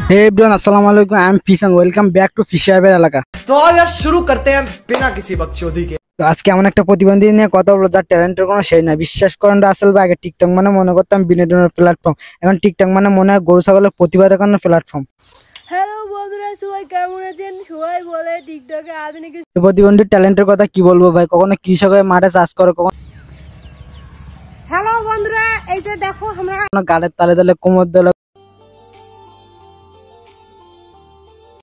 हे everyone अस्सलाम वालेकुम I am Fishan welcome back to फिशाइबर এলাকা। तो यार शुरू करते हैं बिना किसी बकचोदी के। তো আজকে এমন একটা প্রতিবন্ধী নিয়ে কথা বলবো যার ট্যালেন্টের কোনো শেষ নাই। বিশ্বাস করেন রাসেল ভাই, আগে টিকটক মানে মনে করতাম বিনোদনের প্ল্যাটফর্ম, এখন টিকটক মানে মনে হয় গরু ছাগলের প্রতিভা দেখানোর প্ল্যাটফর্ম। হ্যালো বন্ধুরা, সবাই কেমন আছেন? সবাই বলে টিকটকে আমি নাকি প্রতিবন্ধীর ট্যালেন্টের কথা কি বলবো ভাই, কখনো কৃষক হয়ে মাঠে চাষ করে, কখনো হ্যালো বন্ধুরা, এই যে দেখো আমরা গানের তালে তালে কোমর দোলে,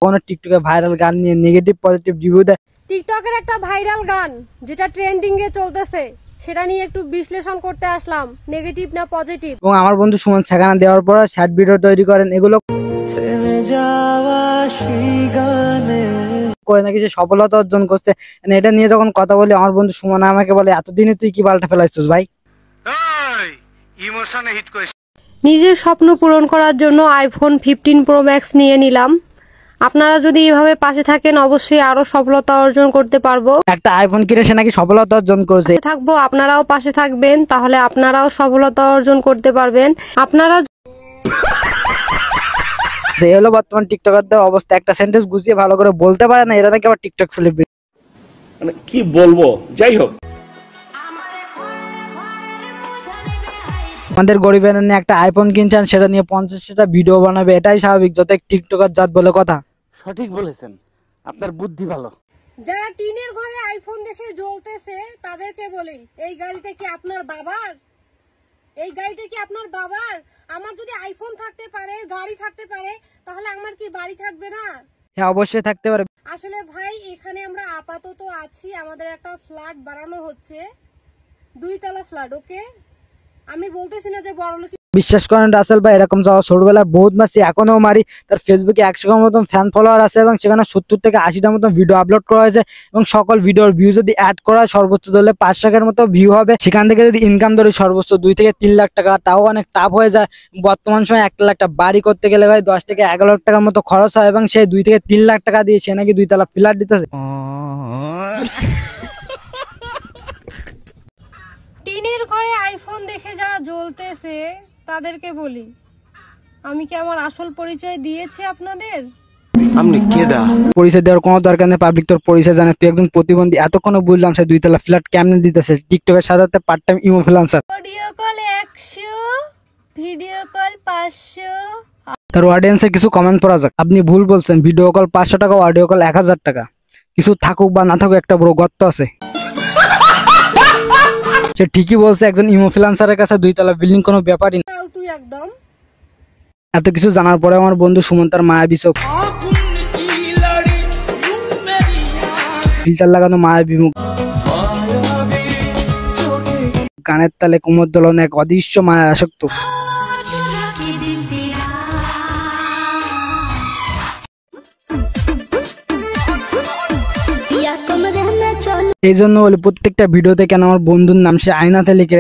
কখনো টিকটকে ভাইরাল গান নিয়ে নেগেটিভ পজিটিভ রিভিউ দেয়। টিকটকের একটা ভাইরাল গান যেটা ট্রেন্ডিং এ চলতেছে সেটা নিয়ে একটু বিশ্লেষণ করতে আসলাম, নেগেটিভ না পজিটিভ। এবং আমার বন্ধু সুমন সেখানে দেওয়ার পর শর্ট ভিডিও তৈরি করেন, এগুলো করে নাকি সে সফলতা অর্জন করছে। এটা নিয়ে যখন কথা বলি আমার বন্ধু সুমন আমাকে বলে, এতদিনে তুই কি পাল্টা ফেলাইছিস ভাই? নিজের স্বপ্ন পূরণ করার জন্য আইফোন 15 প্রো ম্যাক্স নিয়ে নিলাম। আপনারা যদি এভাবে পাশে থাকেন অবশ্যই আরো সফলতা অর্জন করতে পারবো। একটা আইফোন কিনে সে নাকি সফলতা অর্জন করেছে। থাকবো, আপনারাও পাশে থাকবেন, তাহলে আপনারাও সফলতা অর্জন করতে পারবেন। আপনারা এই হলো বর্তমান টিকটকারদের অবস্থা, একটা সেন্টেন্স গুছিয়ে ভালো করে বলতে পারে না, এরা নাকি আবার টিকটক সেলিব্রিটি। মানে কি বলবো, যাই হোক। আমাদের গরিবের নিয়ে একটা আইফোন কিনছেন, সেটা নিয়ে 50টা ভিডিও বানাবে, এটাই স্বাভাবিক, যত টিকটকার জাত বলে কথা। সঠিক বলেছেন, আপনার বুদ্ধি ভালো। যারা টিনের ঘরে আইফোন দেখে জ্বলতেছে তাদেরকে বলি, এই গাড়িটা কি আপনার বাবার? এই গাড়িটা কি আপনার বাবার? আমার যদি আইফোন থাকতে পারে, গাড়ি থাকতে পারে, তাহলে আমার কি বাড়ি থাকবে না? হ্যাঁ অবশ্যই থাকতে পারে। আসলে ভাই এখানে আমরা আপাতত আছি, আমাদের একটা ফ্ল্যাট বানানো হচ্ছে, 2 তলা ফ্ল্যাট। ওকে, আমি বলতেছি না যে বড়লোক। বিশ্বাস করেন রাসেল ভাই, এরকম যাওয়া ছোটবেলায় বহুত মারছি, এখনো মারি। তার ফেসবুকে 100 মতন ফ্যান ফলোয়ার আছে এবং সেখানে 70 থেকে 80টার মতো ভিডিও আপলোড করা হয়েছে এবং সকল ভিডিওর ভিউ যদি অ্যাড করা হয় সর্বোচ্চ ধরলে 500,000 মতো ভিউ হবে। সেখান থেকে যদি ইনকাম ধরি সর্বোচ্চ 2 থেকে 3 লাখ টাকা, তাও অনেক টাফ হয়ে যায়। বর্তমান সময় 1 লাখ টাকা বাড়ি করতে গেলে ভাই 10 থেকে 11 লাখ টাকার মতো খরচ হয় এবং সেই 2 থেকে 3 লাখ টাকা দিয়ে সে নাকি 2 তলা ফ্ল্যাট দিতেছে। টিনের ঘরে আইফোন দেখে যারা জ্বলতেছে তাদেরকে বলি, আমি কি আমার আসল পরিচয় দিয়েছি আপনাদের? পরিচয় দেওয়ার কোনো দরকার নেই, পাবলিক তোর পরিচয় জানে। তুই একদম প্রতিবন্ধী, এতক্ষণ বুঝলাম সে 2 তলা ফ্ল্যাট কেমনে দিতেছে। টিকটকের সাথে part time influencer, audio call 100, video call 500। তার অডিয়েন্সের কিছু কমেন্ট পড়া যাক। আপনি ভুল বলছেন, ভিডিও কল 500 টাকা, অডিও কল 1000 টাকা। কিছু থাকুক বা না থাকুক একটা বড় গর্ত আছে। সে ঠিকই বলছে, একজন ইনফ্লুয়েন্সারের কাছে 2 তলা বিল্ডিং কোনো ব্যাপারই না। তুই একদম এত কিছু জানার পরে আমার বন্ধু সুমন তার মায়াবী চোখ, ফিল্টার লাগানো মায়াবী মুখ, গানের তালে কোমর দোলন, এক অদৃশ্য মায়া আসক্ত। এই জন্য বলি প্রত্যেকটা ভিডিওতে কেন আমার বন্ধুর নাম সে আয়নাতে লিখে